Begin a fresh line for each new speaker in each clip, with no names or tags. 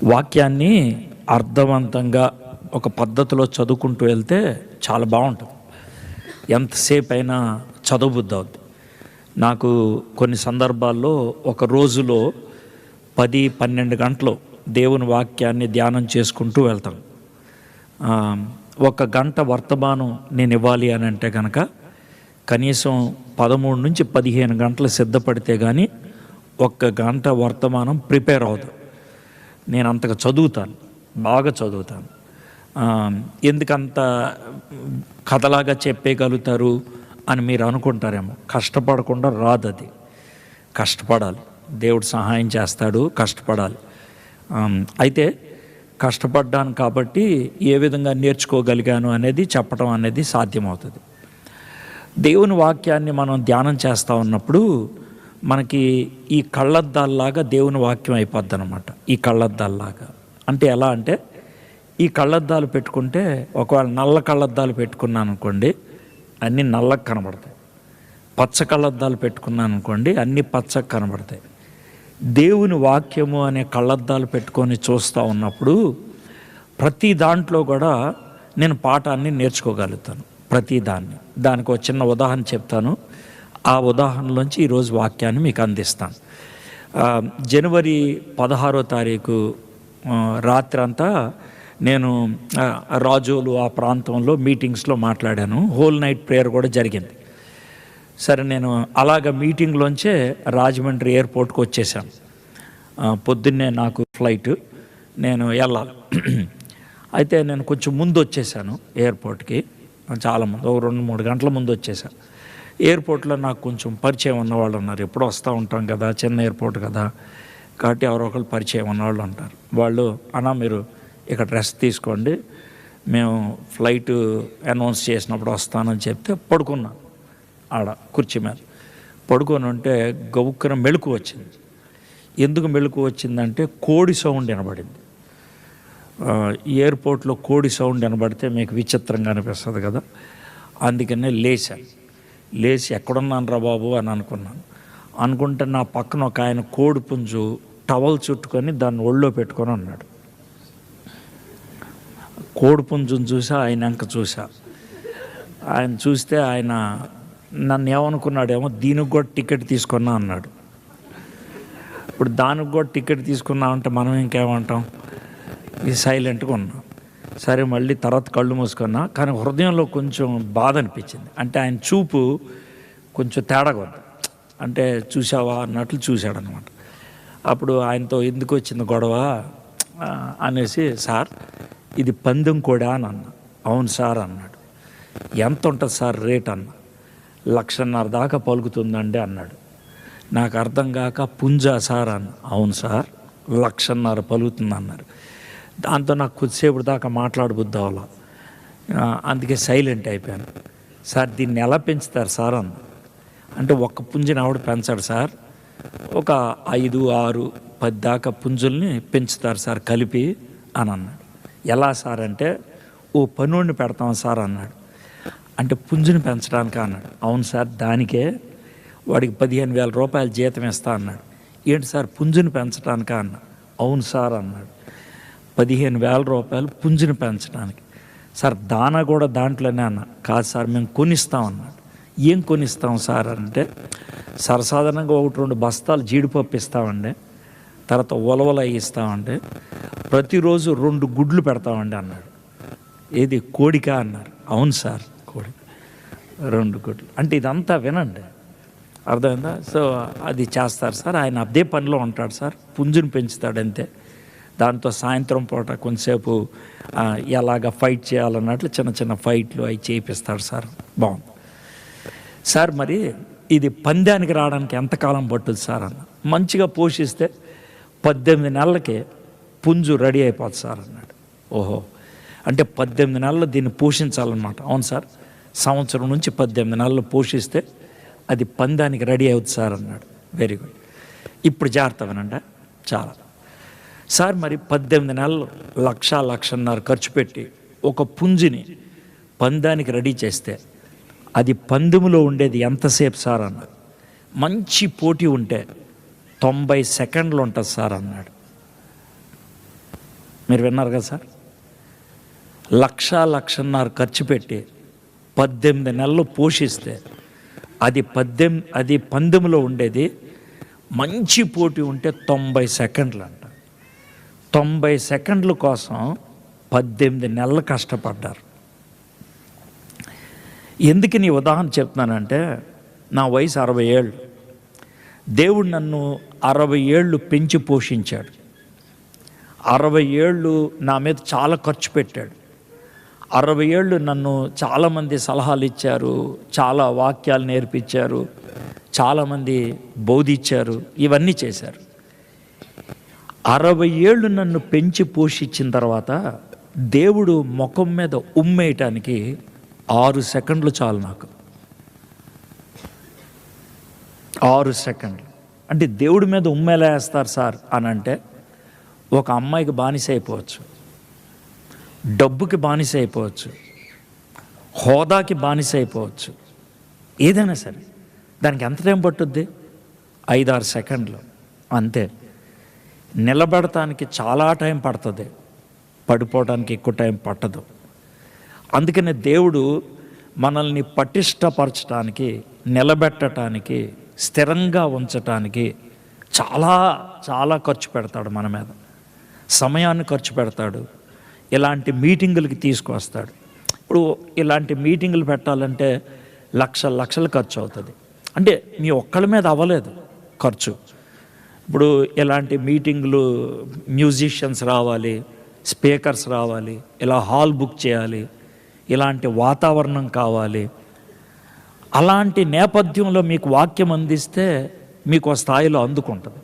వాక్యాన్ని అర్థవంతంగా ఒక పద్ధతిలో చదువుకుంటూ వెళ్తే చాలా బాగుంటుంది. ఎంతసేపు అయినా చదవబుద్ధి అవుద్ది. నాకు కొన్ని సందర్భాల్లో ఒక రోజులో 10-12 గంటలు దేవుని వాక్యాన్ని ధ్యానం చేసుకుంటూ వెళ్తాను. 1 గంట వర్తమానం నేను ఇవ్వాలి అని అంటే కనుక కనీసం 13 నుంచి 15 గంటలు సిద్ధపడితే కానీ 1 గంట వర్తమానం ప్రిపేర్ అవుతుంది. నేను అంతగా చదువుతాను, బాగా చదువుతాను. ఎందుకంత కథలాగా చెప్పేయగలుగుతారు అని మీరు అనుకుంటారేమో. కష్టపడకుండా రాదు, అది కష్టపడాలి. దేవుడు సహాయం చేస్తాడు, కష్టపడాలి. అయితే కష్టపడ్డాను కాబట్టి ఏ విధంగా నేర్చుకోగలిగాను అనేది చెప్పడం అనేది సాధ్యమవుతుంది. దేవుని వాక్యాన్ని మనం ధ్యానం చేస్తూ ఉన్నప్పుడు మనకి ఈ కళ్ళద్దాల్లాగా దేవుని వాక్యం అయిపోద్ది అనమాట. ఈ కళ్ళద్దాల్లాగా అంటే ఎలా అంటే, ఈ కళ్ళద్దాలు పెట్టుకుంటే ఒకవేళ నల్ల కళ్ళద్దాలు పెట్టుకున్నాను అనుకోండి, అన్నీ నల్లగా కనబడతాయి. పచ్చ కళ్ళద్దాలు పెట్టుకున్నాను అనుకోండి, అన్నీ పచ్చగా కనబడతాయి. దేవుని వాక్యము అనే కళ్ళద్దాలు పెట్టుకొని చూస్తూ ఉన్నప్పుడు ప్రతి దాంట్లో కూడా నేను పాఠాన్ని నేర్చుకోగలుగుతాను. ప్రతిదాన్ని. దానికి ఒక చిన్న ఉదాహరణ చెప్తాను. ఆ ఉదాహరణలోంచి ఈరోజు వాక్యాన్ని మీకు అందిస్తాను. జనవరి 16వ తారీఖు రాత్రి అంతా నేను రాజోలు ఆ ప్రాంతంలో మీటింగ్స్లో మాట్లాడాను. హోల్ నైట్ ప్రేయర్ కూడా జరిగింది. సరే, నేను అలాగ మీటింగ్లోంచే రాజమండ్రి ఎయిర్పోర్ట్కి వచ్చేసాను. పొద్దున్నే నాకు ఫ్లైట్, నేను వెళ్ళాలి. అయితే నేను కొంచెం ముందు వచ్చేసాను ఎయిర్పోర్ట్కి. చాలా ముందు, ఒక 2-3 గంటల ముందు వచ్చేసాను. ఎయిర్పోర్ట్లో నాకు కొంచెం పరిచయం ఉన్నవాళ్ళు ఉన్నారు. ఎప్పుడూ వస్తూ ఉంటాం కదా, చిన్న ఎయిర్పోర్ట్ కదా, కాబట్టి ఎవరో ఒకరు పరిచయం ఉన్నవాళ్ళు ఉంటారు. వాళ్ళు, అన్నా మీరు ఇక్కడ రెస్ట్ తీసుకోండి, మేము ఫ్లైట్ అనౌన్స్ చేసినప్పుడు వస్తానని చెప్తే పడుకున్నాను. ఆడ కుర్చీ మీద పడుకొని ఉంటే గవుక్కున మెళుకు వచ్చింది. ఎందుకు మెళుకు వచ్చిందంటే కోడి సౌండ్ వినబడింది. ఎయిర్పోర్ట్లో కోడి సౌండ్ వినబడితే మీకు విచిత్రంగా అనిపిస్తుంది కదా. అందుకనే లేచాను. లేచి ఎక్కడున్నాను రా బాబు అని అనుకుంటే నా పక్కన ఒక ఆయన కోడి పుంజు టవల్ చుట్టుకొని దాన్ని ఒళ్ళో పెట్టుకొని ఉన్నాడు. కోడి పుంజుని చూసా, ఆయన వెనక చూసా. ఆయన చూస్తే ఆయన నన్ను ఏమనుకున్నాడేమో, దీనికి కూడా టికెట్ తీసుకున్నా అన్నాడు. ఇప్పుడు దానికి కూడా టికెట్ తీసుకున్నామంటే మనం ఇంకేమంటాం? ఇది సైలెంట్గా ఉన్నాం. సరే, మళ్ళీ తర్వాత కళ్ళు మూసుకున్నా. కానీ హృదయంలో కొంచెం బాధ అనిపించింది. అంటే ఆయన చూపు కొంచెం తేడాగా ఉంది. అంటే చూసావా అన్నట్లు చూశాడనమాట. అప్పుడు ఆయనతో ఎందుకు వచ్చింది గొడవ అనేసి, సార్ ఇది పందెం కూడా అని అన్నా. అవును సార్ అన్నాడు. ఎంత ఉంటుంది సార్ రేట్ అన్న. 1,50,000 దాకా పలుకుతుందండి అన్నాడు. నాకు అర్థం కాక పుంజా సార్ అన్న. అవును సార్ 1,50,000 పలుకుతుంది అన్నారు. దాంతో నాకు కొద్దిసేపు దాకా మాట్లాడబుద్ది అవ్వాల. అందుకే సైలెంట్ అయిపోయాను. సార్ దీన్ని ఎలా పెంచుతారు సార్ అన్న. అంటే ఒక్క పుంజుని ఆవిడ పెంచాడు సార్, ఒక 5, 6, 10 దాకా పుంజుల్ని పెంచుతారు సార్ కలిపి అని అన్నాడు. ఎలా సార్ అంటే, ఓ పనోడిని పెడతాం సార్ అన్నాడు. అంటే పుంజుని పెంచడానికి అన్నాడు. అవును సార్, దానికే వాడికి 15,000 రూపాయలు జీతం ఇస్తా అన్నాడు. ఏంటి సార్ పుంజుని పెంచడానికా అన్న. అవును సార్ అన్నాడు. 15,000 రూపాయలు పుంజుని పెంచడానికి. సార్ దానా కూడా దాంట్లోనే అన్న. కాదు సార్, మేము కొనిస్తాం అన్నాడు. ఏం కొనిస్తాం సార్ అంటే, సర్వసాధారణంగా 1-2 బస్తాలు జీడిపప్పు ఇస్తామండి, తర్వాత ఉలవలు అవి ఇస్తామండి, ప్రతిరోజు 2 గుడ్లు పెడతామండి అన్నాడు. ఏది కోడికా అన్నారు. అవును సార్ కోడి, 2 గుడ్లు. అంటే ఇదంతా వినండి, అర్థమైందా? సో అది చేస్తారు సార్. ఆయన అదే పనిలో ఉంటాడు సార్, పుంజుని పెంచుతాడు అంతే. దాంతో సాయంత్రం పూట కొంతసేపు ఎలాగ ఫైట్ చేయాలన్నట్లు చిన్న చిన్న ఫైట్లు అవి చేయిస్తాడు సార్. బాగుంది సార్. మరి ఇది పందానికి రావడానికి ఎంతకాలం పట్టుద్ది సార్ అన్న. మంచిగా పోషిస్తే 18 నెలలకి పుంజు రెడీ అయిపోతుంది సార్ అన్నాడు. ఓహో, అంటే 18 నెలలు దీన్ని పోషించాలన్నమాట. అవును సార్, సంవత్సరం నుంచి 18 నెలలు పోషిస్తే అది పందానికి రెడీ అవుతుంది సార్ అన్నాడు. Very good. ఇప్పుడు జాగ్రత్త వినండి చాలా. సార్ మరి 18 నెలలు 1,00,000-1,50,000 ఖర్చు పెట్టి ఒక పుంజుని పందానికి రెడీ చేస్తే అది పందెములో ఉండేది ఎంతసేపు సార్ అన్నాడు. మంచి పోటీ ఉంటే 90 సెకండ్లు ఉంటుంది సార్ అన్నాడు. మీరు విన్నారు కదా సార్, 1,00,000-1,50,000 ఖర్చు పెట్టి 18 నెలలు పోషిస్తే అది పందెంలో ఉండేది. మంచి పోటీ ఉంటే 90 సెకండ్లు అంట. 90 సెకండ్ల కోసం 18 నెలలు కష్టపడ్డారు. ఎందుకు నీ ఉదాహరణ చెప్తున్నానంటే, నా వయసు 60 ఏళ్ళు. దేవుడు నన్ను 60 ఏళ్ళు పెంచి పోషించాడు. 60 ఏళ్ళు నా మీద చాలా ఖర్చు పెట్టాడు. 60 ఏళ్ళు నన్ను చాలామంది సలహాలు ఇచ్చారు, చాలా వాక్యాలు నేర్పించారు, చాలామంది బోధించారు, ఇవన్నీ చేశారు. 60 ఏళ్ళు నన్ను పెంచి పోషించిన తర్వాత దేవుడు ముఖం మీద ఉమ్మేయటానికి 6 సెకండ్లు చాలు నాకు. 6 సెకండ్లు అంటే దేవుడి మీద ఉమ్మేలా వేస్తారు సార్ అని అంటే, ఒక అమ్మాయికి బానిస అయిపోవచ్చు, డబ్బుకి బానిస అయిపోవచ్చు, హోదాకి బానిస అయిపోవచ్చు, ఏదైనా సరే. దానికి ఎంత టైం పట్టుద్ది? 5-6 సెకండ్లు అంతే. నిలబడటానికి చాలా టైం పడుతుంది, పడిపోవడానికి ఎక్కువ టైం పట్టదు. అందుకనే దేవుడు మనల్ని పటిష్టపరచడానికి, నిలబెట్టడానికి, స్థిరంగా ఉంచటానికి చాలా చాలా ఖర్చు పెడతాడు మన మీద. సమయాన్ని ఖర్చు పెడతాడు. ఇలాంటి మీటింగులకి తీసుకొస్తాడు. ఇప్పుడు ఇలాంటి మీటింగులు పెట్టాలంటే లక్షలు ఖర్చు అవుతుంది. అంటే మీ ఒక్కళ్ళ మీద అవ్వలేదు ఖర్చు. ఇప్పుడు ఇలాంటి మీటింగులు మ్యూజిషియన్స్ రావాలి, స్పీకర్స్ రావాలి, ఇలా హాల్ బుక్ చేయాలి, ఇలాంటి వాతావరణం కావాలి. అలాంటి నేపథ్యంలో మీకు వాక్యం అందిస్తే మీకు స్థాయిలో అందుకుంటుంది.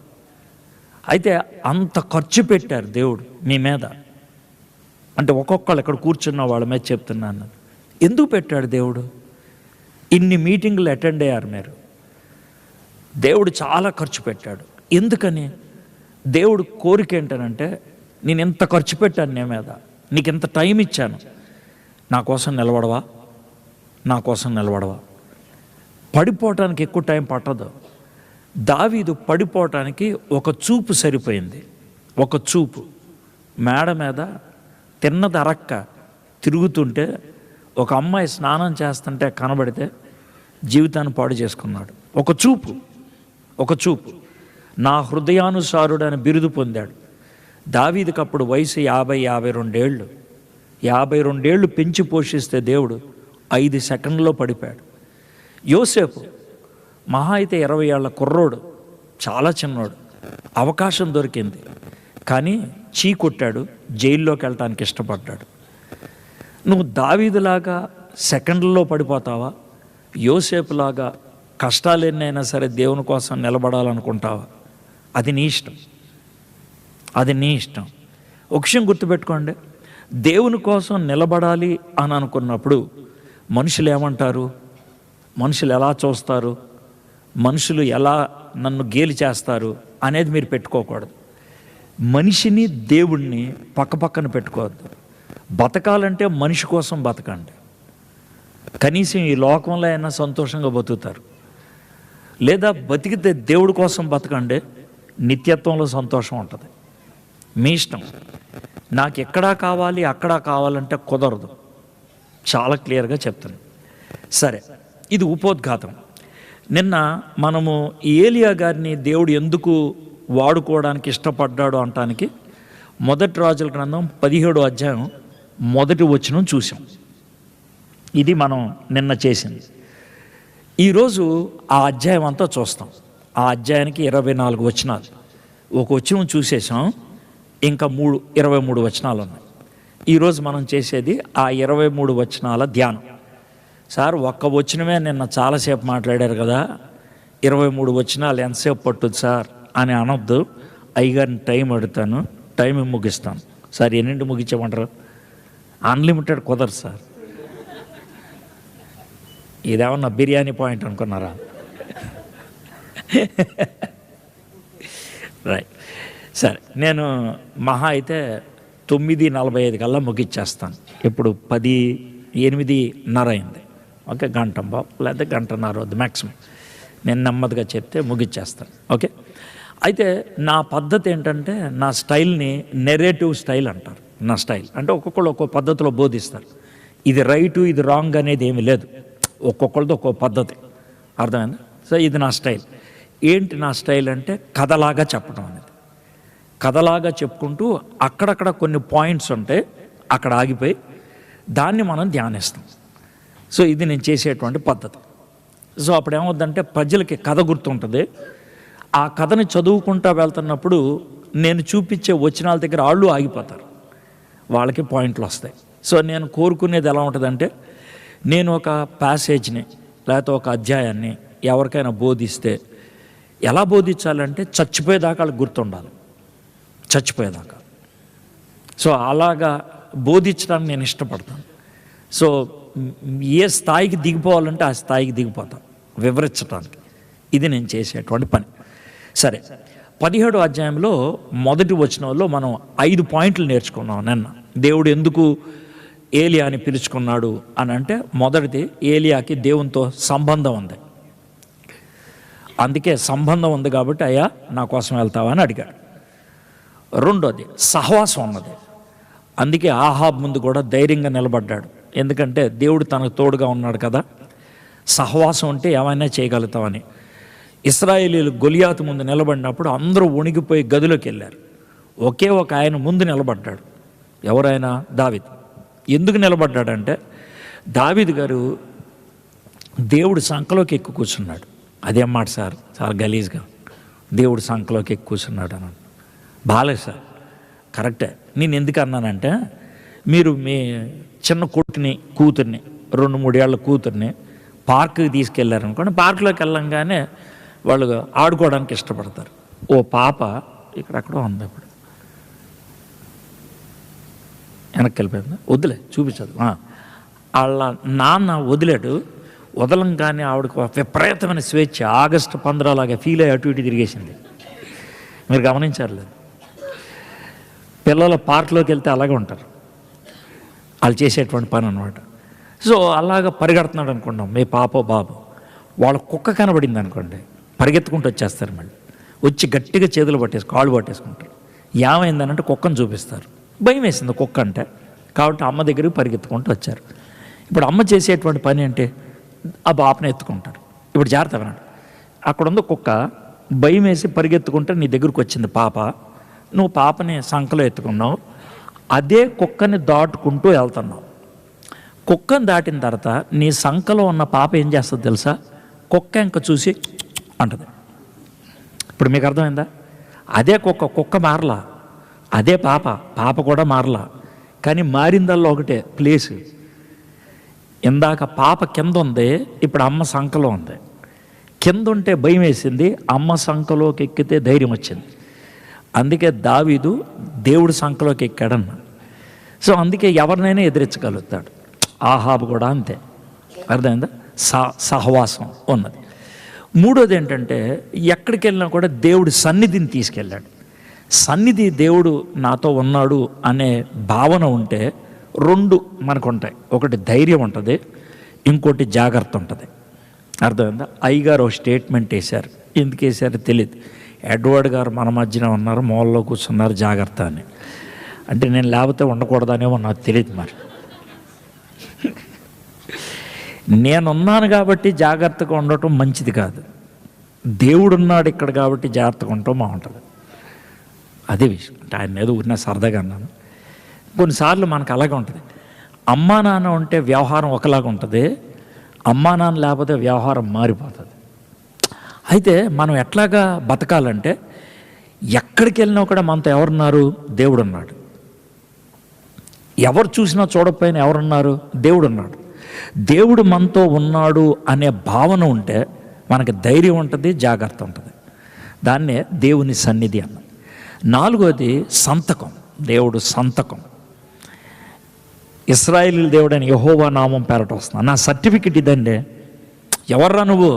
అయితే అంత ఖర్చు పెట్టారు దేవుడు మీ మీద. అంటే ఒక్కొక్కళ్ళు ఇక్కడ కూర్చున్న వాళ్ళ మీద చెప్తున్నాను. ఎందుకు పెట్టాడు దేవుడు? ఇన్ని మీటింగులు అటెండ్ అయ్యారు మీరు. దేవుడు చాలా ఖర్చు పెట్టాడు. ఎందుకని? దేవుడు కోరిక ఏంటనంటే, నేను ఎంత ఖర్చు పెట్టాను నీ మీద, నీకు ఎంత టైం ఇచ్చాను, నా కోసం నిలబడవా, నా కోసం నిలబడవా. పడిపోవటానికి ఎక్కువ టైం పట్టదు. దావీదు పడిపోవటానికి ఒక చూపు సరిపోయింది. ఒక చూపు. మేడ మీద తిన్నది అరక్క తిరుగుతుంటే ఒక అమ్మాయి స్నానం చేస్తుంటే కనబడితే జీవితాన్ని పాడు చేసుకున్నాడు. ఒక చూపు. నా హృదయానుసారుడు అని బిరుదు పొందాడు. దావీదుకి అప్పుడు వయసు 52 ఏళ్ళు. 52 ఏళ్ళు పెంచి పోషిస్తే దేవుడు 5 సెకండ్లో పడిపోయాడు. యోసేపు మహా అయితే 20 ఏళ్ల కుర్రోడు, చాలా చిన్నోడు. అవకాశం దొరికింది కానీ చీకొట్టాడు, జైల్లోకి వెళ్ళటానికి ఇష్టపడ్డాడు. నువ్వు దావీదులాగా సెకండ్లలో పడిపోతావా? యోసేపులాగా కష్టాలు ఎన్నైనా సరే దేవుని కోసం నిలబడాలనుకుంటావా? అది నీ ఇష్టం. ఒక విషయం గుర్తుపెట్టుకోండి, దేవుని కోసం నిలబడాలి అని అనుకున్నప్పుడు మనుషులు ఏమంటారు, మనుషులు ఎలా చూస్తారు, మనుషులు ఎలా నన్ను గేలి చేస్తారు అనేది మీరు పెట్టుకోకూడదు. మనిషిని దేవుణ్ణి పక్కపక్కన పెట్టుకోవద్దు. బతకాలంటే మనిషి కోసం బతకండి. కనీసం ఈ లోకంలో అయినా సంతోషంగా బతుకుతారు. లేదా బతికితే దేవుడి కోసం బతకండి, నిత్యత్వంలో సంతోషం ఉంటుంది. మీ ఇష్టం. నాకు ఎక్కడా కావాలి అక్కడా కావాలంటే కుదరదు. చాలా క్లియర్గా చెప్తాను. సరే, ఇది ఉపోద్ఘాతం. నిన్న మనము ఏలియా గారిని దేవుడు ఎందుకు వాడుకోవడానికి ఇష్టపడ్డాడు అనటానికి 1 రాజుల గ్రంథం 17వ అధ్యాయం 1వ వచనం చూసాం. ఇది మనం నిన్న చేసింది. ఈరోజు ఆ అధ్యాయం అంతా చూస్తాం. ఆ అధ్యాయానికి 24 వచనాలు. ఒక వచనం చూసేసాం, ఇంకా 23 వచనాలు ఉన్నాయి. ఈరోజు మనం చేసేది ఆ 23 వచనాల ధ్యానం. సార్, ఒక్క వచనమే నిన్న చాలాసేపు మాట్లాడారు కదా, 23 వచనాలు ఎంతసేపు పట్టుద్ది సార్ అని అనొద్దు. అయ్యగారిని టైం అడుగుతాను, టైం ముగిస్తాను. సార్ ఎన్నింటి ముగించమంటారు? అన్లిమిటెడ్ కుదరదు సార్. ఇదేమన్నా బిర్యానీ పాయింట్ అనుకున్నారా? రైట్. సరే, నేను మహా అయితే 9:45 కల్లా ముగిచ్చేస్తాను. ఇప్పుడు 8:30 అయింది. ఓకే, గంట బాబు లేదా 1:30 వద్దు మ్యాక్సిమం. నేను నెమ్మదిగా చెప్తే ముగిచ్చేస్తాను. ఓకే. అయితే నా పద్ధతి ఏంటంటే నా స్టైల్ని నెరేటివ్ స్టైల్ అంటారు. నా స్టైల్ అంటే ఒక్కొక్కళ్ళు ఒక్కో పద్ధతిలో బోధిస్తారు. ఇది రైటు ఇది రాంగ్ అనేది ఏమీ లేదు, ఒక్కొక్కళ్ళతో ఒక్కో పద్ధతి, అర్థమైంది? సో ఇది నా స్టైల్. ఏంటి నా స్టైల్ అంటే కథలాగా చెప్పడం అనేది. కథలాగా చెప్పుకుంటూ అక్కడక్కడ కొన్ని పాయింట్స్ ఉంటాయి, అక్కడ ఆగిపోయి దాన్ని మనం ధ్యానిస్తాం. సో ఇది నేను చేసేటువంటి పద్ధతి. సో అప్పుడు ఏమవుద్దంటే ప్రజలకి కథ గుర్తుంటుంది. ఆ కథని చదువుకుంటూ వెళ్తున్నప్పుడు నేను చూపించే వచనాల దగ్గర వాళ్ళు ఆగిపోతారు, వాళ్ళకి పాయింట్లు వస్తాయి. సో నేను కోరుకునేది ఎలా ఉంటుందంటే, నేను ఒక ప్యాసేజ్ని లేకపోతే ఒక అధ్యాయాన్ని ఎవరికైనా బోధిస్తే ఎలా బోధించాలంటే చచ్చిపోయేదాకా వాళ్ళకి గుర్తుండాలి, చచ్చిపోయేదాకా. సో అలాగా బోధించడానికి నేను ఇష్టపడతాను. సో ఏ స్థాయికి దిగిపోవాలంటే ఆ స్థాయికి దిగిపోతాను వివరించడానికి. ఇది నేను చేసేటువంటి పని. సరే, 17వ అధ్యాయంలో మొదటి వచనంలో మనం 5 పాయింట్లు నేర్చుకున్నాం నిన్న. దేవుడు ఎందుకు ఏలియాని పిలుచుకున్నాడు అని అంటే, మొదటిది ఏలియాకి దేవునితో సంబంధం ఉంది. అందుకే సంబంధం ఉంది కాబట్టి అయ్యా నా కోసం వెళ్తావా అని అడిగాడు. రెండోది సహవాసం ఉన్నది. అందుకే ఆహాబ్ ముందు కూడా ధైర్యంగా నిలబడ్డాడు, ఎందుకంటే దేవుడు తనకు తోడుగా ఉన్నాడు కదా. సహవాసం అంటే ఏమైనా చేయగలుగుతామని. ఇశ్రాయేలీలు గొలియాతు ముందు నిలబడినప్పుడు అందరూ వణిగిపోయి గదిలోకి వెళ్ళారు. ఒకే ఒక ఆయన ముందు నిలబడ్డాడు. ఎవరైనా? దావీదు. ఎందుకు నిలబడ్డాడంటే, దావీదు గారు దేవుడు సంకలోకి ఎక్కువ కూర్చున్నాడు. అదేం మాట సార్, చాలా గలీజ్గా దేవుడు సంకలోకి ఎక్కువ కూర్చున్నాడు అన్నాడు. బాలేదు సార్, కరెక్టే. నేను ఎందుకు అన్నానంటే, మీరు మీ చిన్న కొట్టుని కూతుర్ని 2-3 ఏళ్ల కూతుర్ని పార్క్కి తీసుకెళ్ళారనుకోండి, పార్కులోకి వెళ్ళంగానే వాళ్ళు ఆడుకోవడానికి ఇష్టపడతారు. ఓ పాప ఇక్కడెక్కడో ఉంది, ఇప్పుడు వెనక్కి వెళ్ళిపోయిందా, వదిలే చూపించదు. వాళ్ళ నాన్న వదిలాడు, వదలంగానే ఆవిడకు విపరీతమైన స్వేచ్ఛ. ఆగస్టు 15 లాగా ఫీల్ అయ్యి అటు ఇటు తిరిగేసింది. మీరు గమనించారు? పిల్లలు పార్క్లోకి వెళ్తే అలాగే ఉంటారు, వాళ్ళు చేసేటువంటి పని అనమాట. సో అలాగా పరిగెడుతున్నాడు అనుకుంటాం, మీ పాపో బాబు. వాళ్ళ కుక్క కనబడింది అనుకోండి, పరిగెత్తుకుంటూ వచ్చేస్తారు. మళ్ళీ వచ్చి గట్టిగా చేతులు పట్టేసి కాళ్ళు పట్టేసుకుంటారు. ఏమైందనంటే కుక్కను చూపిస్తారు. భయం వేసింది కుక్క అంటే, కాబట్టి అమ్మ దగ్గరికి పరిగెత్తుకుంటూ వచ్చారు. ఇప్పుడు అమ్మ చేసేటువంటి పని అంటే ఆ బాపని ఎత్తుకుంటారు. ఇప్పుడు జాగ్రత్త వినండి, అక్కడ ఉంది కుక్క, భయం వేసి పరిగెత్తుకుంటే నీ దగ్గరకు వచ్చింది పాప, నువ్వు పాపని సంకలో ఎత్తుకున్నావు, అదే కుక్కని దాటుకుంటూ వెళ్తున్నావు. కుక్కను దాటిన తర్వాత నీ సంకలో ఉన్న పాప ఏం చేస్తుంది తెలుసా? కుక్క ఇంక చూసి అంటది. ఇప్పుడు మీకు అర్థమైందా? అదే కుక్క మారలా, అదే పాప కూడా మారలా, కానీ మారిందల్లా ఒకటే ప్లేసు. ఇందాక పాప కింద ఉంది, ఇప్పుడు అమ్మ సంకలో ఉంది. కింద ఉంటే భయం వేసింది, అమ్మ సంకలోకి ఎక్కితే ధైర్యం వచ్చింది. అందుకే దావీదు దేవుడి సంకలోకి ఎక్కాడన్న. సో అందుకే ఎవరినైనా ఎదిరించగలుగుతాడు. ఆహాబు కూడా అంతే, అర్థమైందా? సహవాసం ఉన్నది. మూడోది ఏంటంటే, ఎక్కడికి వెళ్ళినా కూడా దేవుడి సన్నిధిని తీసుకెళ్ళాడు. సన్నిధి, దేవుడు నాతో ఉన్నాడు అనే భావన ఉంటే 2 మనకు ఉంటాయి. ఒకటి ధైర్యం ఉంటుంది, ఇంకోటి జాగ్రత్త ఉంటుంది. అర్థమైందా? అయ్యగారు ఒక స్టేట్మెంట్ వేశారు, ఎందుకు వేశారో తెలియదు. ఎడ్వర్డ్ గారు మన మధ్యన ఉన్నారు, మూలలో కూర్చున్నారు, జాగ్రత్త అని. అంటే నేను లేకపోతే ఉండకూడదనేమో నాకు తెలియదు. మరి నేనున్నాను కాబట్టి జాగ్రత్తగా ఉండటం మంచిది కాదు, దేవుడున్నాడు ఇక్కడ కాబట్టి జాగ్రత్తగా ఉండటం బాగుంటుంది. అదే విషయం. అంటే ఆయన ఏదో ఉన్న సరదాగా అన్నాను. కొన్నిసార్లు మనకు అలాగే ఉంటుంది. అమ్మా నాన్న ఉంటే వ్యవహారం ఒకలాగా ఉంటుంది, అమ్మా నాన్న లేకపోతే వ్యవహారం మారిపోతుంది. అయితే మనం ఎట్లాగా బతకాలంటే, ఎక్కడికి వెళ్ళినా కూడా మనతో ఎవరున్నారు? దేవుడు ఉన్నాడు. ఎవరు చూసినా చూడకపోయినా ఎవరున్నారు? దేవుడు ఉన్నాడు. దేవుడు మనతో ఉన్నాడు అనే భావన ఉంటే మనకి ధైర్యం ఉంటుంది, జాగ్రత్త ఉంటుంది. దాన్నే దేవుని సన్నిధి అన్న. 4వది సంతకం, దేవుడు సంతకం. ఇశ్రాయేలు దేవుడని యెహోవా నామం పేరట వస్తున్నా, నా సర్టిఫికెట్ ఇదండి. ఎవర్రా నువ్వు?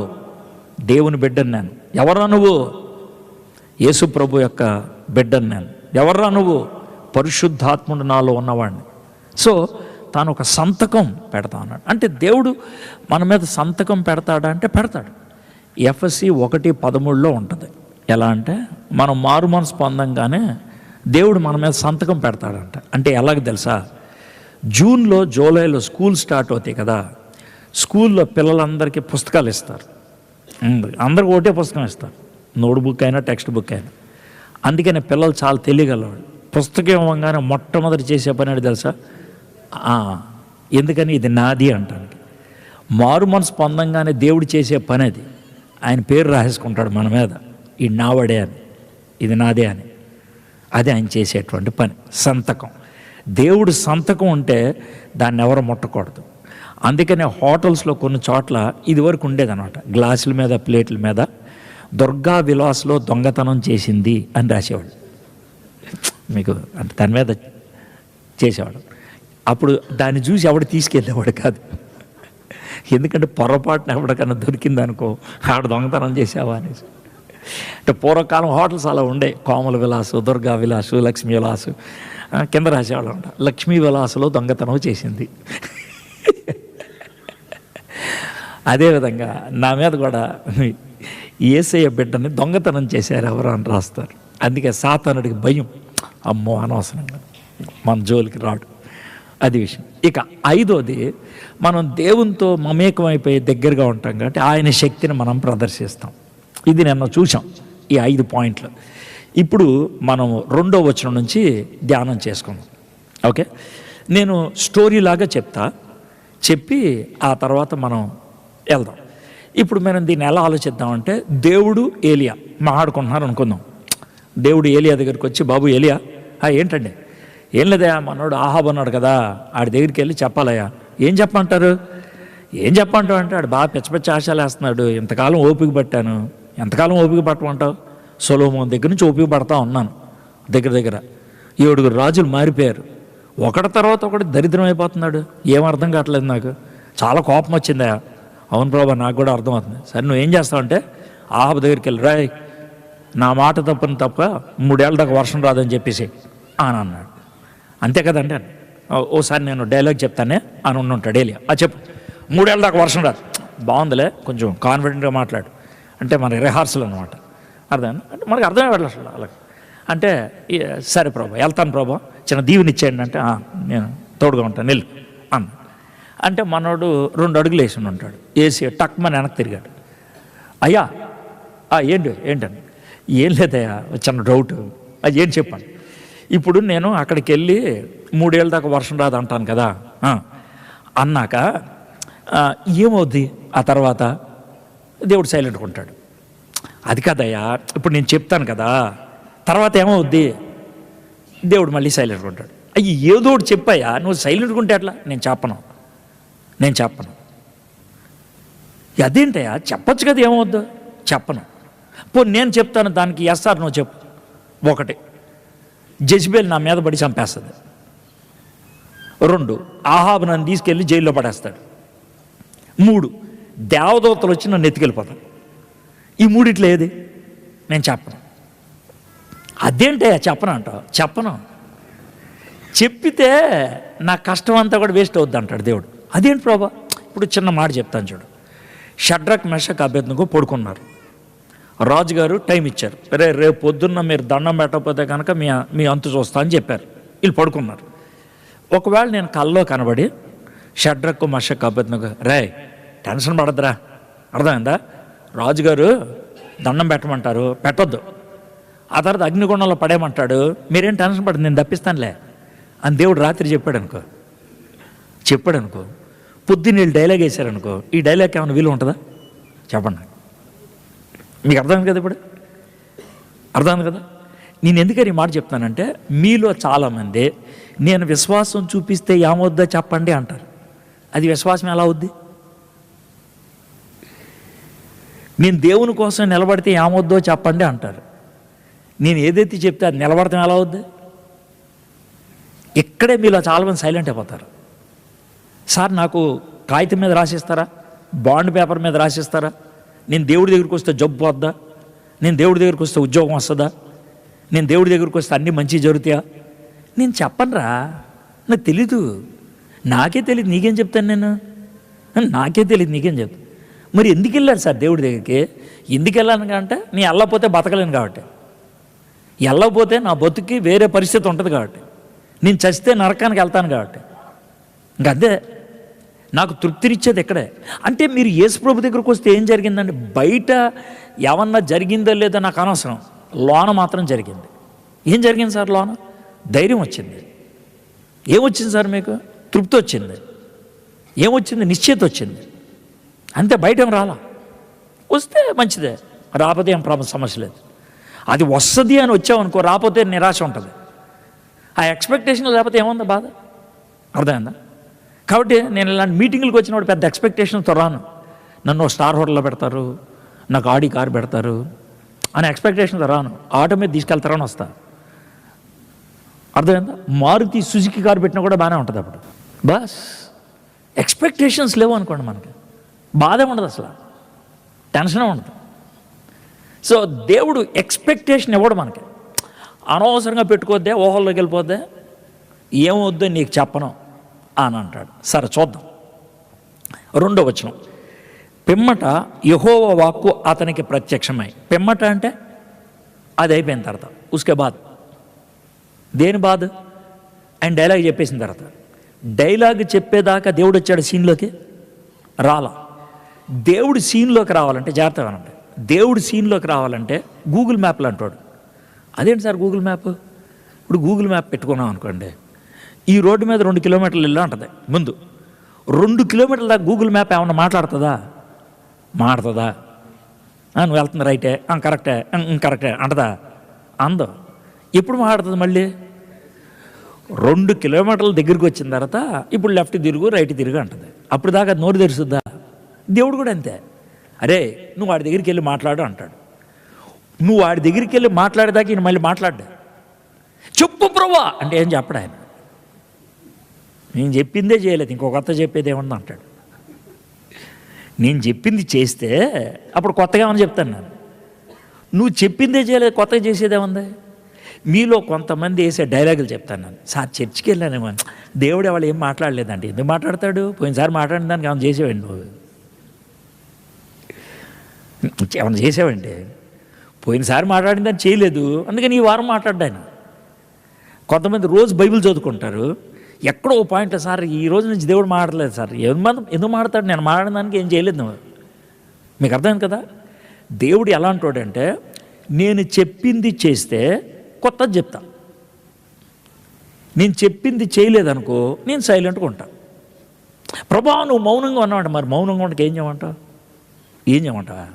దేవుని బిడ్డను నేను. ఎవర్రా నువ్వు? యేసు ప్రభు యొక్క బిడ్డను నేను. ఎవర్రా నువ్వు? పరిశుద్ధాత్ముడు నాలో ఉన్నవాడిని. సో తాను ఒక సంతకం పెడతా అన్నాడు. అంటే దేవుడు మన మీద సంతకం పెడతాడా అంటే పెడతాడు. ఎఫ్ఎస్సి 1:13 ఉంటుంది. ఎలా అంటే మనం మారు మనసు పొందంగానే దేవుడు మన మీద సంతకం పెడతాడంట. అంటే ఎలాగ తెలుసా, జూన్లో జూలైలో స్కూల్ స్టార్ట్ అవుతాయి కదా, స్కూల్లో పిల్లలందరికీ పుస్తకాలు ఇస్తారు. అందరికి ఒకటే పుస్తకం ఇస్తారు, నోట్ బుక్ అయినా టెక్స్ట్ బుక్ అయినా. అందుకని పిల్లలు చాలా తెలియగలవాడు. పుస్తకం ఇవ్వగానే మొట్టమొదటి చేసే పని అంటే తెలుసా, ఎందుకని ఇది నాది అంటానికి. మారు మనసు పొందంగానే దేవుడు చేసే పని అది. ఆయన పేరు రాసేసుకుంటాడు మన మీద, ఇది నావడే అని, ఇది నాదే అని. అది ఆయన చేసేటువంటి పని, సంతకం. దేవుడు సంతకం ఉంటే దాన్ని ఎవరు ముట్టకూడదు. అందుకనే హోటల్స్లో కొన్ని చోట్ల ఇదివరకు ఉండేదన్నమాట, గ్లాసుల మీద ప్లేట్ల మీద దుర్గా విలాస్లో దొంగతనం చేసింది అని రాసేవాడు. మీకు అంటే దాని మీద చేసేవాడు. అప్పుడు దాన్ని చూసి ఎవడు తీసుకెళ్ళేవాడు కాదు. ఎందుకంటే పొరపాటున ఎవరికన్నా దొరికిందనుకో, ఆడ దొంగతనం చేసావా అనేసి. అంటే పూర్వకాలం హోటల్స్ అలా ఉండే, కోమల విలాసు, దుర్గా విలాసు, లక్ష్మీ విలాసు, కింద రాసేవాళ్ళు అంట లక్ష్మీ విలాసులో దొంగతనం చేసింది. అదేవిధంగా నా మీద కూడా యేసయ్య బిడ్డని దొంగతనం చేశారు ఎవరు అని రాస్తారు. అందుకే సాతానుడికి భయం, అమ్మో అనవసరంగా మన జోలికి రాడు. అది విషయం. ఇక 5వది, మనం దేవునితో మమేకమైపోయి దగ్గరగా ఉంటాం కాబట్టి ఆయన శక్తిని మనం ప్రదర్శిస్తాం. ఇది నిన్న చూసాం, ఈ 5 పాయింట్లు. ఇప్పుడు మనం 2వ వచనం నుంచి ధ్యానం చేసుకుందాం. ఓకే, నేను స్టోరీ లాగా చెప్పి ఆ తర్వాత మనం వెళ్దాం. ఇప్పుడు మనం దీన్ని ఎలా ఆలోచిద్దామంటే, దేవుడు ఏలియా మాట్లాడుకుంటున్నారు అనుకుందాం. దేవుడు ఏలియా దగ్గరికి వచ్చి, బాబు ఏలియా, ఏంటండి? ఏం లేదయా, మనోడు ఆహాబ్ అన్నాడు కదా, ఆడి దగ్గరికి వెళ్ళి చెప్పాలయ్యా. ఏం చెప్పంటారు అంటే ఆడు బాగా పిచ్చ ఆశలు వేస్తున్నాడు. ఎంతకాలం ఓపిక పట్టాను. ఎంతకాలం ఓపిక పట్టమంటావు? సొలొమోను దగ్గర నుంచి ఓపిక పడతా ఉన్నాను. దగ్గర 7 రాజులు మారిపోయారు. ఒకటి తర్వాత ఒకటి దరిద్రం అయిపోతున్నాడు. ఏం అర్థం కావట్లేదు నాకు. చాలా కోపం వచ్చిందా? అవును ప్రభా, నాకు కూడా అర్థమవుతుంది. సరే నువ్వేం చేస్తావంటే, ఆహాబ్ దగ్గరికి వెళ్ళి, రాయ్ నా మాట తప్పని తప్ప 3 ఏళ్ళ దాకా వర్షం రాదని చెప్పేసి అని అన్నాడు. అంతే కదండి. ఓసారి నేను డైలాగ్ చెప్తానే అని ఉంటాడు ఏలియా. చెప్పు, 3 ఏళ్ళ దాకా వర్షం రాదు. బాగుందిలే, కొంచెం కాన్ఫిడెంట్గా మాట్లాడు. అంటే మన రిహార్సల్ అనమాట. అర్థం అంటే మనకు అర్థమే పడలేదు అసలు అలాగే. అంటే సరే ప్రభా, వెళ్తాను ప్రభా, చిన్న దీవెని ఇచ్చేయండి అంటే, నేను తోడుగా ఉంటాను వెళ్ళు అన్న. అంటే మనోడు 2 అడుగులు వేసి ఉంటాడు. వేసి టక్మని వెనక్కి తిరిగాడు. అయ్యా ఏంటని? ఏం లేదయ్యా, చిన్న డౌట్. అది ఏం చెప్పండి. ఇప్పుడు నేను అక్కడికి వెళ్ళి 3 ఏళ్ళ దాకా వర్షం రాదు అంటాను కదా, అన్నాక ఏమవుద్ది? ఆ తర్వాత దేవుడు సైలెంట్గా ఉంటాడు. అది కదయ్యా, ఇప్పుడు నేను చెప్తాను కదా, తర్వాత ఏమవుద్ది? దేవుడు మళ్ళీ సైలెంట్గా ఉంటాడు. ఏదో ఒకటి చెప్పాయా, నువ్వు సైలెంట్గా ఉంటే ఎట్లా? నేను చెప్పను. అదేంటయ్యా, చెప్పచ్చు కదా, ఏమవుద్దు? చెప్పను. నేను చెప్తాను, దానికి ఎస్ఆర్ నువ్వు చెప్పు. 1, జెజబేల్ నా మీద పడి చంపేస్తుంది. 2, ఆహాబు నన్ను తీసుకెళ్ళి జైల్లో పడేస్తాడు. 3, దేవదూతలు వచ్చి నన్ను ఎత్తుకెళ్ళిపోతాడు. ఈ 3 ఏది? నేను చెప్పను. అదేంటయ్యా చెప్పను అంటావు? చెప్పను. చెప్పితే నా కష్టం అంతా కూడా వేస్ట్ అవుద్ది అంటాడు దేవుడు. అదేంటి ప్రభా? ఇప్పుడు చిన్న మాట చెప్తాను చూడు. షడ్రక్ మెషక్ అబేద్నెగో పడుకున్నారు. రాజుగారు టైం ఇచ్చారు, రేపు పొద్దున్న మీరు దండం పెట్టకపోతే కనుక మీ అంతు చూస్తా అని చెప్పారు. వీళ్ళు పడుకున్నారు. ఒకవేళ నేను కల్లో కనబడి షడ్రక్ మెషక్ అబేద్నెగో, టెన్షన్ పడద్దురా, అర్థమైందా? రాజుగారు దండం పెట్టమంటారు, పెట్టొద్దు. ఆ తర్వాత అగ్నిగుండంలో పడేయమంటాడు, మీరేం టెన్షన్ పడదు, నేను తప్పిస్తానులే అని దేవుడు రాత్రి చెప్పాడు అనుకో. పొద్దున్న వీళ్ళు డైలాగ్ వేశారనుకో, ఈ డైలాగ్ ఏమైనా వీలు ఉంటుందా? చెప్పండి. మీకు అర్థమైంది కదా? ఇప్పుడు అర్థమైంది కదా? నేను ఎందుకని ఈ మాట చెప్తానంటే, మీలో చాలామంది నేను విశ్వాసం చూపిస్తే ఏమవుద్దో చెప్పండి అంటారు. అది విశ్వాసం ఎలా అవుద్ది? నేను దేవుని కోసం నిలబడితే ఏమవుద్దో చెప్పండి అంటారు. నేను ఏదైతే చెప్తే అది నిలబడతాం ఎలా అవుద్ది? ఇక్కడే మీలో చాలామంది సైలెంట్ అయిపోతారు. సార్ నాకు కాగితం మీద రాసిస్తారా, బాండ్ పేపర్ మీద రాసిస్తారా, నేను దేవుడి దగ్గరికి వస్తే జబ్బు వద్దా, నేను దేవుడి దగ్గరికి వస్తే ఉద్యోగం వస్తుందా, నేను దేవుడి దగ్గరికి వస్తే అన్నీ మంచి జరుగుతాయా? నేను చెప్పనురా, నాకు తెలీదు. నాకే తెలియదు, నీకేం చెప్తాను నేను? నాకే తెలియదు, నీకేం చెప్తాను? మరి ఎందుకు వెళ్ళాడు సార్ దేవుడి దగ్గరికి? ఎందుకు వెళ్ళాను అంటే నేను వెళ్ళకపోతే బతకలేను కాబట్టి, వెళ్ళకపోతే నా బతుకి వేరే పరిస్థితి ఉంటుంది కాబట్టి, నేను చస్తే నరకానికి వెళ్తాను కాబట్టి, ఇంకంతే. నాకు తృప్తినిచ్చేది ఇక్కడే. అంటే మీరు యేసుప్రభు దగ్గరకు వస్తే ఏం జరిగిందండి? బయట ఏమన్నా జరిగిందో లేదో నాకు అనవసరం, లోన మాత్రం జరిగింది. ఏం జరిగింది సార్? లోన ధైర్యం వచ్చింది. ఏమొచ్చింది సార్ మీకు? తృప్తి వచ్చింది. ఏమొచ్చింది? నిశ్చయిత వచ్చింది. అంతే, బయట ఏం రాలా. వస్తే మంచిదే, రాకపోతే ఏం సమస్య లేదు. అది వస్తుంది అని వచ్చామనుకో, రాకపోతే నిరాశ ఉంటుంది. ఆ ఎక్స్పెక్టేషన్ లేకపోతే ఏముంది బాధ? అర్థమైందా? కాబట్టి నేను ఇలాంటి మీటింగ్లకు వచ్చినప్పుడు పెద్ద ఎక్స్పెక్టేషన్తో రాను. నన్ను స్టార్ హోటల్లో పెడతారు, నాకు ఆడి కారు పెడతారు అనే ఎక్స్పెక్టేషన్తో రాను. ఆటో మీద తీసుకెళ్తారని వస్తా. అర్థమైందా? మారుతి సుజుకి కారు పెట్టినా కూడా బాగానే ఉంటుంది. అప్పుడు బస్ ఎక్స్పెక్టేషన్స్ లేవు అనుకోండి, మనకి బాధ ఉండదు, అసలు టెన్షన్ ఉండదు. సో దేవుడు ఎక్స్పెక్టేషన్ ఇవ్వడు మనకి. అనవసరంగా పెట్టుకోద్దే, ఊహల్లోకి వెళ్ళిపోద్దే, ఏమొద్దో నీకు చెప్పను అని అంటాడు. సరే చూద్దాం. 2వ వచనం, పిమ్మట యెహోవా వాక్కు అతనికి ప్రత్యక్షమై. పిమ్మట అంటే అది అయిపోయిన తర్వాత, ఉస్కే బాద్. దేని బాధ? ఆయన డైలాగ్ చెప్పేసిన తర్వాత. డైలాగ్ చెప్పేదాకా దేవుడు వచ్చాడు సీన్లోకి? రాలా. దేవుడు సీన్లోకి రావాలంటే జాగ్రత్తగా వినండి. దేవుడు సీన్లోకి రావాలంటే గూగుల్ మ్యాప్లో అంటాడు. అదేంటి సార్ గూగుల్ మ్యాప్? ఇప్పుడు గూగుల్ మ్యాప్ పెట్టుకున్నాం అనుకోండి, ఈ రోడ్డు మీద 2 కిలోమీటర్లు ఇల్లు అంటుంది. ముందు 2 కిలోమీటర్ల దాకా గూగుల్ మ్యాప్ ఏమన్నా మాట్లాడుతుందా? మాట్లాడుతుందా? నువ్వు వెళ్తుంది రైటే, కరెక్టే, కరెక్టే అంటదా? అందో. ఎప్పుడు మాట్లాడుతుంది? మళ్ళీ 2 కిలోమీటర్ల దగ్గరికి వచ్చిన తర్వాత ఇప్పుడు లెఫ్ట్ తిరుగు, రైట్ తిరుగు అంటుంది. అప్పుడు దాకా నోరు తెరుస్తుందా? దేవుడు కూడా అంతే. అరే నువ్వు వాడి దగ్గరికి వెళ్ళి మాట్లాడు అంటాడు. నువ్వు వాడి దగ్గరికి వెళ్ళి మాట్లాడేదాకా ఈయన మళ్ళీ మాట్లాడ్డా. చెప్పు ప్రభువా అంటే ఏం చెప్పడు ఆయన. నేను చెప్పిందే చేయలేదు, ఇంకో కొత్త చెప్పేది ఏమన్నా అంటాడు. నేను చెప్పింది చేస్తే అప్పుడు కొత్తగా ఏమని చెప్తాను నేను. నువ్వు చెప్పిందే చేయలేదు, కొత్తగా చేసేదేముంది? మీలో కొంతమంది వేసే డైలాగులు చెప్తాను నేను. సార్ చర్చికి వెళ్ళానేమో, దేవుడు ఎవరు ఏం మాట్లాడలేదండి. ఎందుకు మాట్లాడతాడు? పోయినసారి మాట్లాడిన దానికి ఏమైనా చేసేవాడి నువ్వు? ఏమైనా చేసావండి? పోయినసారి మాట్లాడిన దాన్ని చేయలేదు, అందుకని ఈ వారం మాట్లాడ్డాను. కొంతమంది రోజు బైబిల్ చదువుకుంటారు, ఎక్కడో ఓ పాయింట్, సార్ ఈ రోజు నుంచి దేవుడు మాట్లాడలేదు సార్. ఎందుకు మాట్లాడతాడు? నేను మాట్లాడిన దానికి ఏం చేయలేదు నువ్వు. మీకు అర్థమైంది కదా? దేవుడు ఎలా అంటాడంటే, నేను చెప్పింది చేస్తే కొత్తది చెప్తా, నేను చెప్పింది చేయలేదనుకో నేను సైలెంట్గా ఉంటా. ప్రభా నువ్వు మౌనంగా ఉన్నావంట. మరి మౌనంగా ఉండక ఏం చేయమంటావు? ఏం చేయమంటావా?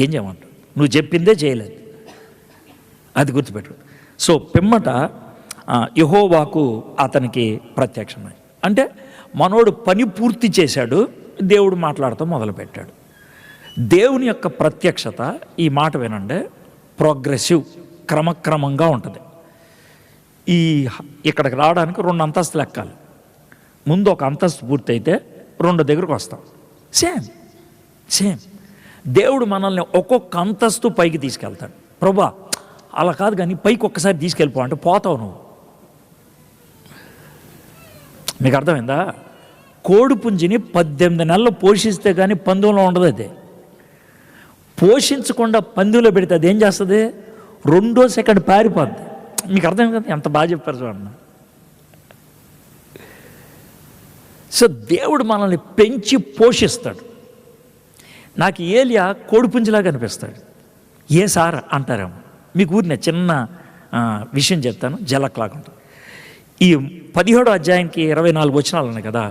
ఏం చేయమంటావు? నువ్వు చెప్పిందే చేయలేదు, అది గుర్తుపెట్టు. సో పిమ్మట యెహోవాకు అతనికి ప్రత్యక్షమై అంటే మనోడు పని పూర్తి చేశాడు, దేవుడు మాట్లాడుతూ మొదలుపెట్టాడు. దేవుని యొక్క ప్రత్యక్షత, ఈ మాట వినండి, ప్రోగ్రెసివ్, క్రమక్రమంగా ఉంటుంది. ఇక్కడికి రావడానికి 2 అంతస్తులు ఎక్కాలి. ముందు ఒక అంతస్తు పూర్తయితే 2 దగ్గరకు వస్తాం. సేమ్ దేవుడు మనల్ని ఒక్కొక్క అంతస్తు పైకి తీసుకెళ్తాడు. ప్రభా అలా కాదు కానీ పైకి ఒక్కసారి తీసుకెళ్ళిపో అంటే పోతావు నువ్వు. మీకు అర్థమైందా? కోడిపుంజిని 18 నెలలు పోషిస్తే కానీ పందెంలో ఉండదు. అది పోషించకుండా పందెంలో పెడితే అది ఏం చేస్తుంది? 2వ సెకండ్ పారిపోద్ది. మీకు అర్థం కదా? ఎంత బాగా చెప్పారు చూడండి. సో దేవుడు మనల్ని పెంచి పోషిస్తాడు. నాకు ఏలియా కోడిపుంజిలాగా అనిపిస్తాడు. ఏ సార్ అంటారేమో. మీకు ఊరినే చిన్న విషయం చెప్తాను, జలక్లాగా ఉంటుంది. ఈ 17వ అధ్యాయానికి 24 వచనాలు ఉన్నాయి కదా.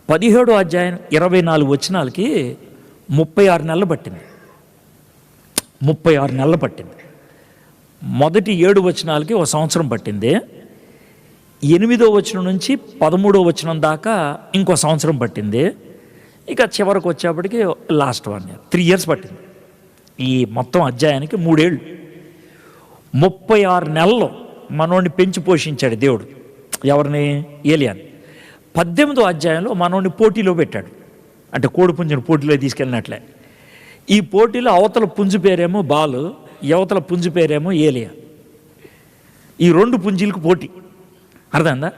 17వ అధ్యాయం 24 వచనాలకి 36 నెలలు పట్టింది. 36 నెలలు పట్టింది. మొదటి 7 వచనాలకి 1 సంవత్సరం పట్టింది. 8వ వచనం నుంచి 13వ వచనం దాకా ఇంకో సంవత్సరం పట్టింది. ఇక చివరికి వచ్చేప్పటికి లాస్ట్ 1 year, 3 years పట్టింది. ఈ మొత్తం అధ్యాయానికి 3 ఏళ్ళు. 36 నెలలు మనోడిని పెంచి పోషించాడు దేవుడు. ఎవరిని? ఏలియాని. 18వ అధ్యాయంలో మనోడిని పోటీలో పెట్టాడు. అంటే కోడిపుంజుని పోటీలో తీసుకెళ్ళినట్లే. ఈ పోటీలో అవతల పుంజు పేరేమో బాలు, యువతల పుంజు పేరేమో ఏలియా. ఈ 2 పుంజులకు పోటీ. అర్థమైందా?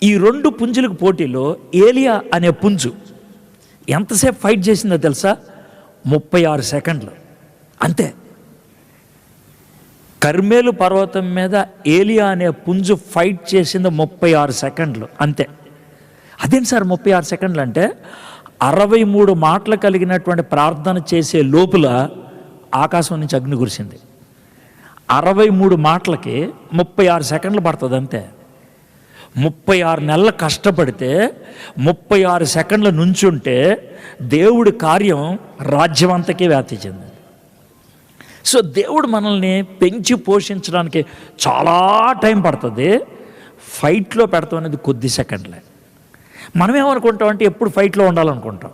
ఈ 2 పుంజులకు పోటీలో ఏలియా అనే పుంజు ఎంతసేపు ఫైట్ చేసిందో తెలుసా? 36 సెకండ్లు అంతే. కర్మేలు పర్వతం మీద ఏలియా అనే పుంజు ఫైట్ చేసింది 36 సెకండ్లు అంతే. అదేంటి సార్ 36 సెకండ్లు అంటే? 63 మాటలు కలిగినటువంటి ప్రార్థన చేసే లోపల ఆకాశం నుంచి అగ్ని కురిసింది. 63 మాటలకి 36 సెకండ్లు పడుతుంది అంతే. 36 నెలలు కష్టపడితే 36 సెకండ్ల నుంచుంటే దేవుడి కార్యం రాజ్యం అంతకీ వ్యాప్తి చెందింది. సో దేవుడు మనల్ని పెంచి పోషించడానికి చాలా టైం పడుతుంది. ఫైట్లో పెడతాం అనేది కొద్ది సెకండ్లే. మనం ఏమనుకుంటాం అంటే ఎప్పుడు ఫైట్లో ఉండాలనుకుంటాం.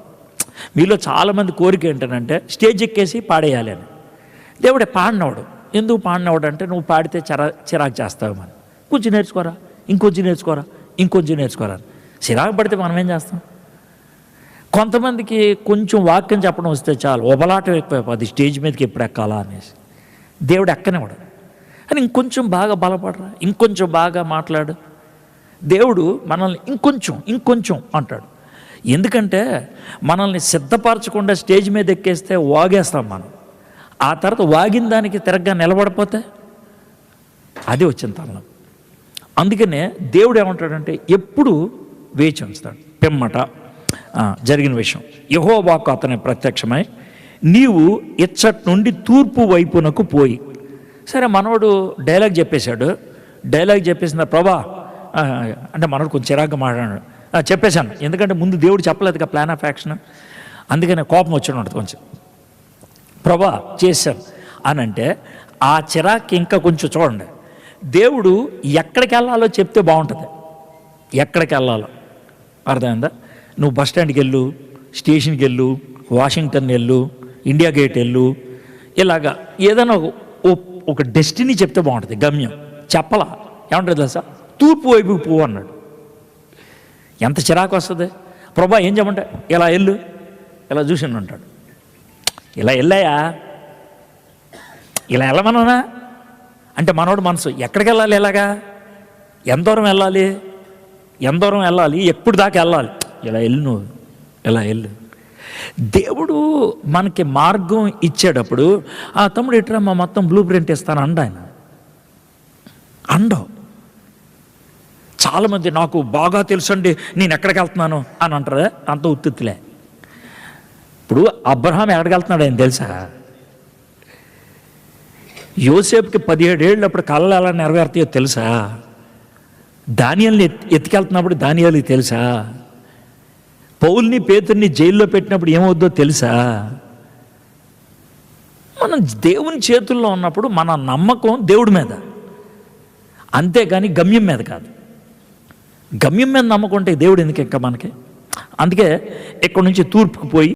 మీలో చాలామంది కోరిక ఏంటంటే స్టేజ్ ఎక్కేసి పాడేయాలి అని. దేవుడే పాడినవాడు. ఎందుకు పాడినవాడు అంటే నువ్వు పాడితే చిరాకు చేస్తావు. మనం కొంచెం నేర్చుకోరా, ఇంకొంచెం నేర్చుకోరా, ఇంకొంచెం నేర్చుకోరా. చిరాకు పడితే మనం ఏం చేస్తాం? కొంతమందికి కొంచెం వాక్యం చెప్పడం వస్తే చాలు ఒబలాటం ఎక్కువైపోతుంది, స్టేజ్ మీదకి ఎప్పుడు ఎక్కాలా అనేసి. దేవుడు ఎక్కనివాడు అని ఇంకొంచెం బాగా బలపడరా, ఇంకొంచెం బాగా మాట్లాడు. దేవుడు మనల్ని ఇంకొంచెం అంటాడు. ఎందుకంటే మనల్ని సిద్ధపరచకుండా స్టేజ్ మీద ఎక్కేస్తే వాగేస్తాం మనం. ఆ తర్వాత వాగిన దానికి తిరగ్గా నిలబడిపోతే అది వచ్చిన తలం. అందుకనే దేవుడు ఏమంటాడంటే ఎప్పుడు వేచి ఉంచుతాడు. పిమ్మట జరిగిన విషయం, యెహోవాకు అతని ప్రత్యక్షమై నీవు ఇచ్చటి నుండి తూర్పు వైపునకు పోయి. సరే మనోడు డైలాగ్ చెప్పేశాడు. డైలాగ్ చెప్పేసిన ప్రభా అంటే మనోడు కొంచెం చిరాగ్గా మాట్లాడాడు. చెప్పేశాను, ఎందుకంటే ముందు దేవుడు చెప్పలేదుగా ప్లాన్ ఆఫ్ యాక్షన్. అందుకనే కోపం వచ్చి ఉంటుంది కొంచెం. ప్రభా చేశాను అని అంటే ఆ చిరాకు ఇంకా కొంచెం చూడండి. దేవుడు ఎక్కడికి వెళ్ళాలో చెప్తే బాగుంటుంది. ఎక్కడికి వెళ్ళాలో అర్థమైందా? నువ్వు బస్ స్టాండ్కి వెళ్ళు, స్టేషన్కి వెళ్ళు, వాషింగ్టన్ వెళ్ళు, ఇండియా గేట్ వెళ్ళు, ఇలాగా ఏదైనా ఒక డెస్టినీ చెప్తే బాగుంటుంది. గమ్యం చెప్పలా ఏమంటుంది తెలుసా? తూర్పు వైపుకి పో అన్నాడు. ఎంత చిరాకు వస్తుంది. ప్రభా ఏం చెప్పంటే ఇలా వెళ్ళు, ఇలా చూసి అంటాడు. ఇలా వెళ్ళాయా, ఇలా వెళ్ళమన్నా అంటే మనోడు మనసు ఎక్కడికి వెళ్ళాలి, ఎలాగా, ఎంత దూరం వెళ్ళాలి, ఎంత దూరం వెళ్ళాలి, ఎప్పుడు దాకా వెళ్ళాలి, ఇలా వెళ్ళు, నువ్వు ఇలా వెళ్ళు. దేవుడు మనకి మార్గం ఇచ్చేటప్పుడు తమ్ముడు ఇట్రా మా మొత్తం బ్లూ ప్రింట్ ఇస్తాను ఆయన అండవు. చాలామంది నాకు బాగా తెలుసండి నేను ఎక్కడికి వెళ్తున్నాను అని అంటారు. అంత ఉత్తులే. ఇప్పుడు అబ్రహాం ఎక్కడికి వెళ్తున్నాడు ఆయన తెలుసా? యోసేపుకి 17 ఏళ్ళు అప్పుడు కళలు ఎలా నెరవేరుతాయో తెలుసా? దానియేలుని ఎత్తుకెళ్తున్నప్పుడు దానియేలుకి తెలుసా? పౌల్ని పేతుర్ని జైల్లో పెట్టినప్పుడు ఏమవుద్దో తెలుసా? మనం దేవుని చేతుల్లో ఉన్నప్పుడు మన నమ్మకం దేవుడి మీద, అంతేగాని గమ్యం మీద కాదు. గమ్యం మీద నమ్మకం ఉంటే దేవుడు ఎందుకు ఇంకా మనకి? అందుకే ఇక్కడ నుంచి తూర్పుకు పోయి